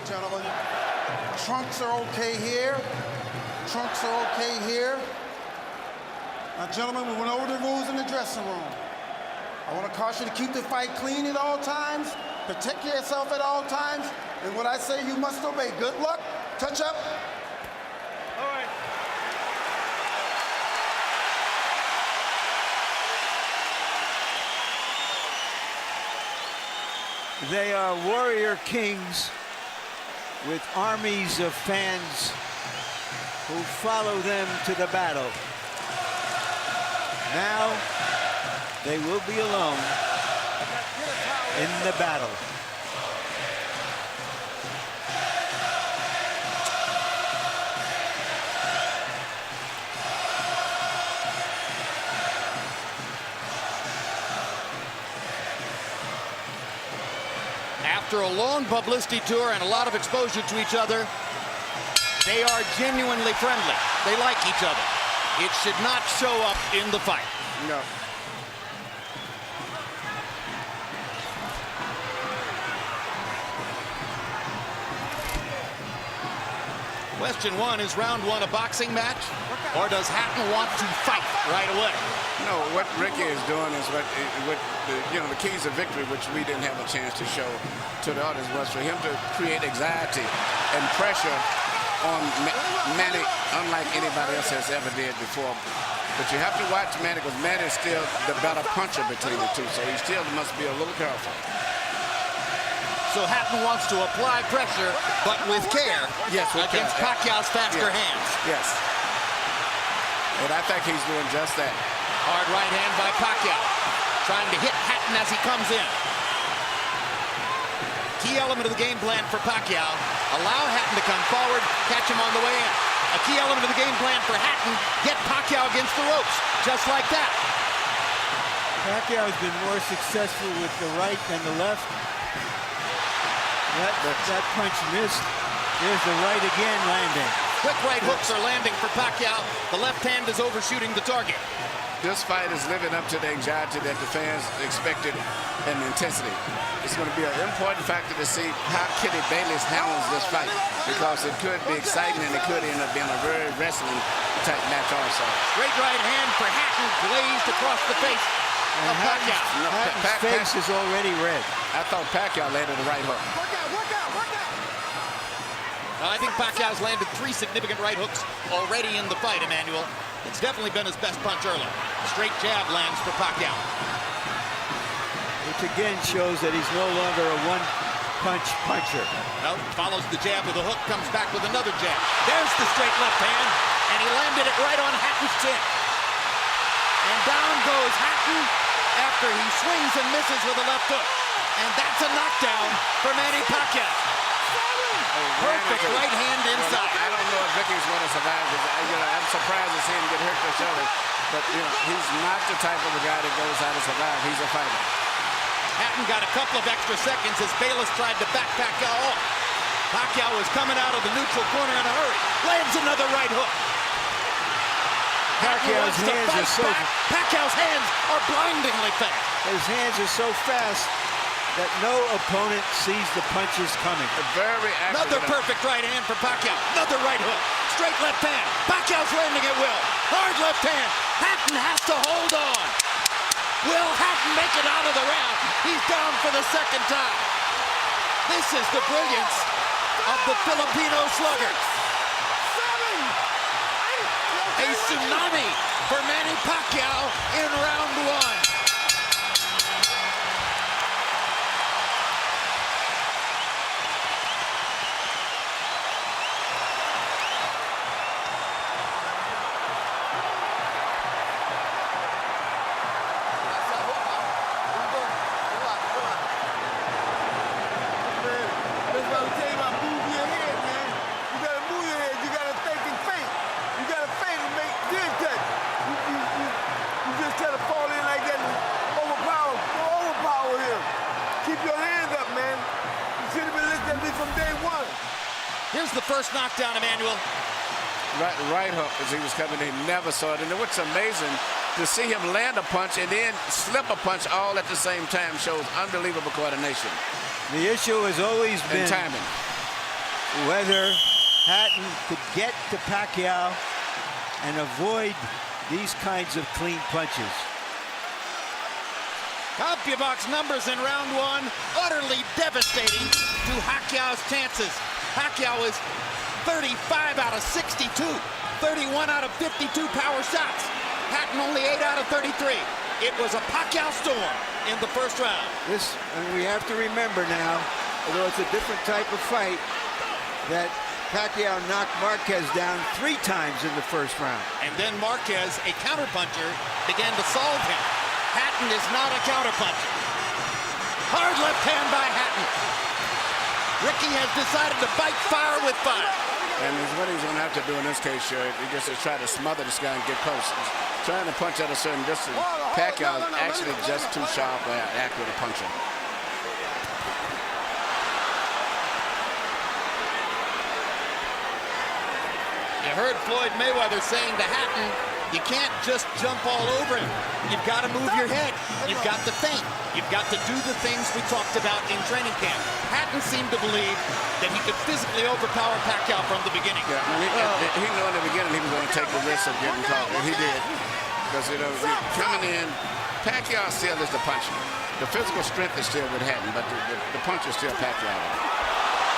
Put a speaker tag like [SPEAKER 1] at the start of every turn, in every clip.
[SPEAKER 1] Gentlemen, trunks are okay here. Trunks are okay here. Now, gentlemen, we went over the rules in the dressing room. I want to caution you to keep the fight clean at all times, protect yourself at all times, and what I say you must obey. Good luck. Touch up.
[SPEAKER 2] All right.
[SPEAKER 3] They are warrior kings with armies of fans who follow them to the battle. Now they will be alone in the battle.
[SPEAKER 4] After a long publicity tour and a lot of exposure to each other, they are genuinely friendly. They like each other. It should not show up in the fight.
[SPEAKER 1] No.
[SPEAKER 4] Question one, is round one a boxing match? Or does Hatton want to fight right away?
[SPEAKER 5] No, what Ricky is doing is what the keys of victory, which we didn't have a chance to show to the audience, was for him to create anxiety and pressure on Manny, unlike anybody else has ever did before. But you have to watch Manny, because Manny is still the better puncher between the two, so he still must be a little careful.
[SPEAKER 4] So Hatton wants to apply pressure, but with care,
[SPEAKER 5] yes,
[SPEAKER 4] against Pacquiao's faster hands.
[SPEAKER 5] Yes. And I think he's doing just that.
[SPEAKER 4] Hard right hand by Pacquiao, trying to hit Hatton as he comes in. Key element of the game plan for Pacquiao, allow Hatton to come forward, catch him on the way in. A key element of the game plan for Hatton, get Pacquiao against the ropes, just like that.
[SPEAKER 3] Pacquiao has been more successful with the right than the left. That punch missed. There's the right again landing.
[SPEAKER 4] Quick right hooks are landing for Pacquiao. The left hand is overshooting the target.
[SPEAKER 5] This fight is living up to the anxiety that the fans expected and the intensity. It's going to be an important factor to see how Kitty Bayless handles this fight, because it could be exciting and it could end up being a very wrestling type match also.
[SPEAKER 4] Great right hand for Hatton, glazed across the face of Pacquiao.
[SPEAKER 3] Hatton's face is already red.
[SPEAKER 5] I thought Pacquiao landed the right hook.
[SPEAKER 4] I think Pacquiao's landed 3 significant right hooks already in the fight, Emmanuel. It's definitely been his best punch early. Straight jab lands for Pacquiao.
[SPEAKER 3] Which again shows that he's no longer a one-punch puncher.
[SPEAKER 4] No, follows the jab with a hook, comes back with another jab. There's the straight left hand, and he landed it right on Hatton's chin. And down goes Hatton after he swings and misses with a left hook. And that's a knockdown for Manny Pacquiao. Perfect right hand inside.
[SPEAKER 5] I don't know if Vicky's going to survive. I'm surprised to see him get hurt for shoulder. But he's not the type of a guy that goes out to survive. He's a fighter.
[SPEAKER 4] Hatton got a couple of extra seconds as Bayless tried to back Pacquiao off. Pacquiao was coming out of the neutral corner in a hurry. Lands another right hook.
[SPEAKER 3] Pacquiao's hands are so
[SPEAKER 4] Pacquiao's hands are blindingly fast.
[SPEAKER 3] His hands are so fast that no opponent sees the punches coming.
[SPEAKER 5] Very accurate.
[SPEAKER 4] Another perfect right hand for Pacquiao. Another right hook. Straight left hand. Pacquiao's landing at will. Hard left hand. Hatton has to hold on. Will Hatton make it out of the round? He's down for the second time. This is the brilliance of the Filipino slugger. A tsunami for Manny Pacquiao in round one. Here's the first knockdown, Emmanuel.
[SPEAKER 5] Right hook as he was coming in. He never saw it. And what's amazing, to see him land a punch and then slip a punch all at the same time shows unbelievable coordination.
[SPEAKER 3] The issue has always been
[SPEAKER 5] timing.
[SPEAKER 3] whether Hatton could get to Pacquiao and avoid these kinds of clean punches.
[SPEAKER 4] CompuBox numbers in round one, utterly devastating to Pacquiao's chances. Pacquiao is 35 out of 62, 31 out of 52 power shots. Hatton only 8 out of 33. It was a Pacquiao storm in the first round.
[SPEAKER 3] And we have to remember now, although it's a different type of fight, that Pacquiao knocked Marquez down 3 times in the first round.
[SPEAKER 4] And then Marquez, a counterpuncher, began to solve him. Hatton is not a counterpuncher. Hard left hand by Hatton. Ricky has decided to fight fire with fire.
[SPEAKER 5] And what he's going to have to do in this case, sure, he just is try to smother this guy and get close. He's trying to punch at a certain distance. Pacquiao is actually just too sharp or accurate a puncher.
[SPEAKER 4] You heard Floyd Mayweather saying to Hatton, you can't just jump all over him. You've got to move your head. You've got to think. You've got to do the things we talked about in training camp. Hatton seemed to believe that he could physically overpower Pacquiao from the beginning.
[SPEAKER 5] Yeah, he knew in the beginning he was going to take the risk of getting caught, and he did. Because, coming in, Pacquiao still is the puncher. The physical strength is still with Hatton, but the punch is still Pacquiao.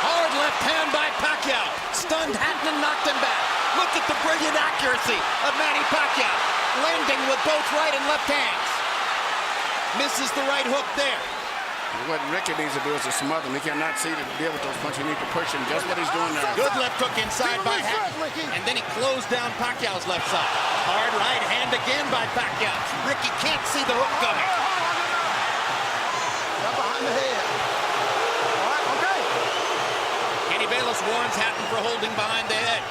[SPEAKER 4] Hard left hand by Pacquiao. Stunned Hatton and knocked him back. Look at the brilliant accuracy of Manny Pacquiao. Landing with both right and left hands. Misses the right hook there.
[SPEAKER 5] What Ricky needs to do is to smother him. He cannot see to deal with those punches. He needs to push him. Just what he's doing now.
[SPEAKER 4] Good left hook inside by Hatton. And then he closed down Pacquiao's left side. Hard right hand again by Pacquiao. Ricky can't see the hook coming.
[SPEAKER 1] Got behind the head. All right, okay.
[SPEAKER 4] Kenny Bayless warns Hatton for holding behind the head.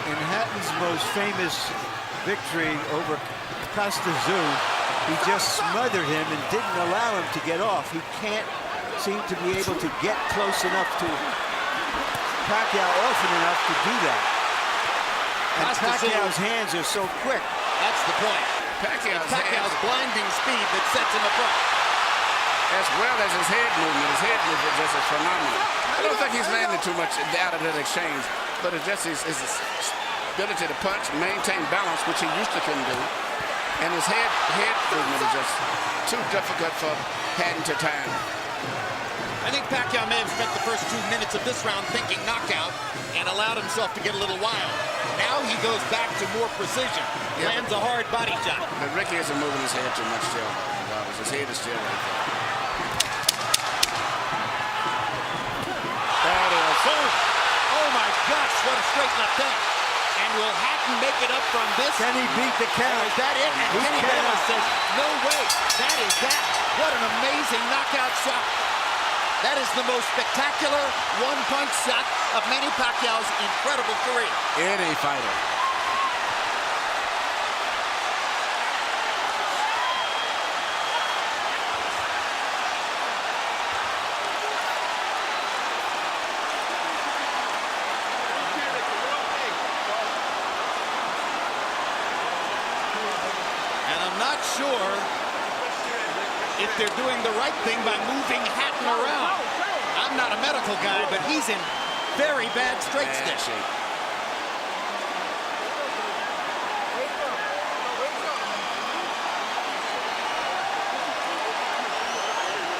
[SPEAKER 3] In Hatton's most famous victory over Costa Zoo, he just smothered him and didn't allow him to get off. He can't seem to be able to get close enough to Pacquiao often enough to do that. And Pacquiao's hands are so quick.
[SPEAKER 4] That's the point. Pacquiao's blinding speed that sets him apart.
[SPEAKER 5] As well as his head movement. His head movement just is phenomenal. I don't think he's landing too much out of that exchange, but it's just his ability to punch, maintain balance, which he used to couldn't do. And his head movement is just too difficult for Hatton to time.
[SPEAKER 4] I think Pacquiao may have spent the first 2 minutes of this round thinking knockout and allowed himself to get a little wild. Now he goes back to more precision. Lands a hard body shot.
[SPEAKER 5] But Ricky isn't moving his head too much still. His head is still right there.
[SPEAKER 4] That is boom. Oh my gosh, what a straight left hand. And will Hatton make it up from this?
[SPEAKER 3] Can he beat the count?
[SPEAKER 4] Is that it? And
[SPEAKER 3] He
[SPEAKER 4] Kenny
[SPEAKER 3] cannot.
[SPEAKER 4] Bayless says, no way. That is that. What an amazing knockout shot. That is the most spectacular one-punch shot of Manny Pacquiao's incredible career.
[SPEAKER 5] Any fighter.
[SPEAKER 4] Not sure if they're doing the right thing by moving Hatton around. I'm not a medical guy, but he's in very bad straight stick.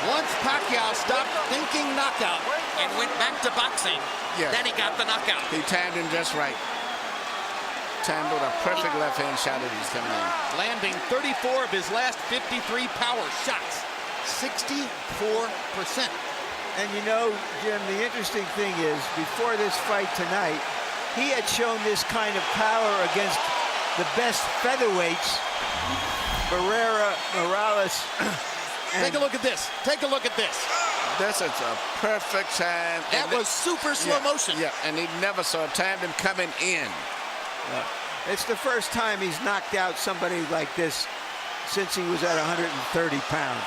[SPEAKER 4] Once Pacquiao stopped thinking knockout and went back to boxing, then he got the knockout.
[SPEAKER 5] He timed him just right. Timed with a perfect left-hand shot that he's coming in.
[SPEAKER 4] Landing 34 of his last 53 power shots. 64%.
[SPEAKER 3] And you know, Jim, the interesting thing is, before this fight tonight, he had shown this kind of power against the best featherweights, Barrera, Morales.
[SPEAKER 4] Take a look at this. Take a look at this.
[SPEAKER 5] This is a perfect time.
[SPEAKER 4] That was super slow motion.
[SPEAKER 5] Yeah, and he never saw timed him coming in.
[SPEAKER 3] It's the first time he's knocked out somebody like this since he was at 130 pounds.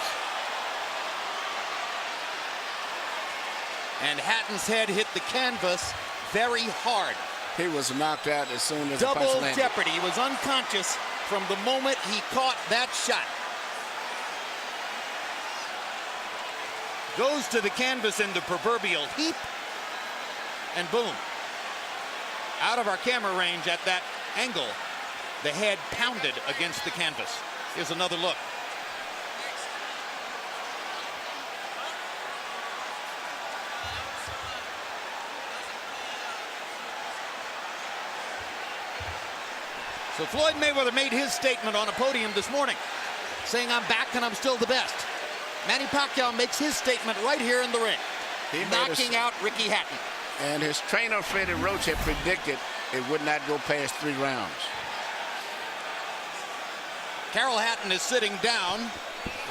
[SPEAKER 4] And Hatton's head hit the canvas very hard.
[SPEAKER 5] He was knocked out as soon as the punch
[SPEAKER 4] Double
[SPEAKER 5] landed.
[SPEAKER 4] jeopardy. He was unconscious from the moment he caught that shot. Goes to the canvas in the proverbial heap. And boom. Out of our camera range at that angle, the head pounded against the canvas. Here's another look. So Floyd Mayweather made his statement on a podium this morning, saying, "I'm back and I'm still the best." Manny Pacquiao makes his statement right here in the ring, knocking out Ricky Hatton.
[SPEAKER 5] And his trainer, Freddie Roach, had predicted it would not go past 3 rounds.
[SPEAKER 4] Carol Hatton is sitting down.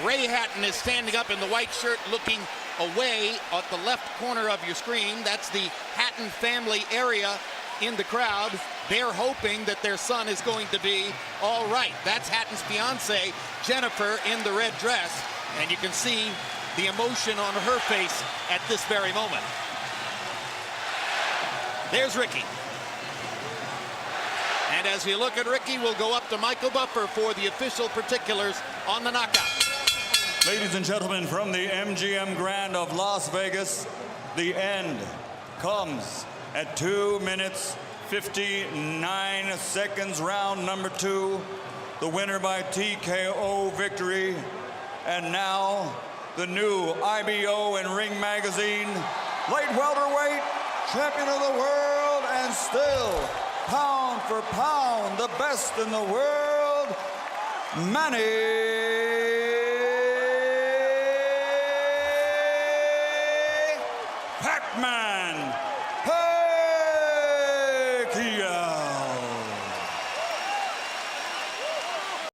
[SPEAKER 4] Ray Hatton is standing up in the white shirt looking away at the left corner of your screen. That's the Hatton family area in the crowd. They're hoping that their son is going to be all right. That's Hatton's fiance, Jennifer, in the red dress. And you can see the emotion on her face at this very moment. There's Ricky. And as we look at Ricky, we'll go up to Michael Buffer for the official particulars on the knockout.
[SPEAKER 6] Ladies and gentlemen, from the MGM Grand of Las Vegas, the end comes at 2 minutes, 59 seconds, round number 2. The winner by TKO victory. And now, the new IBO and Ring Magazine light welterweight champion of the world, and still, pound for pound, the best in the world, Manny Pacquiao.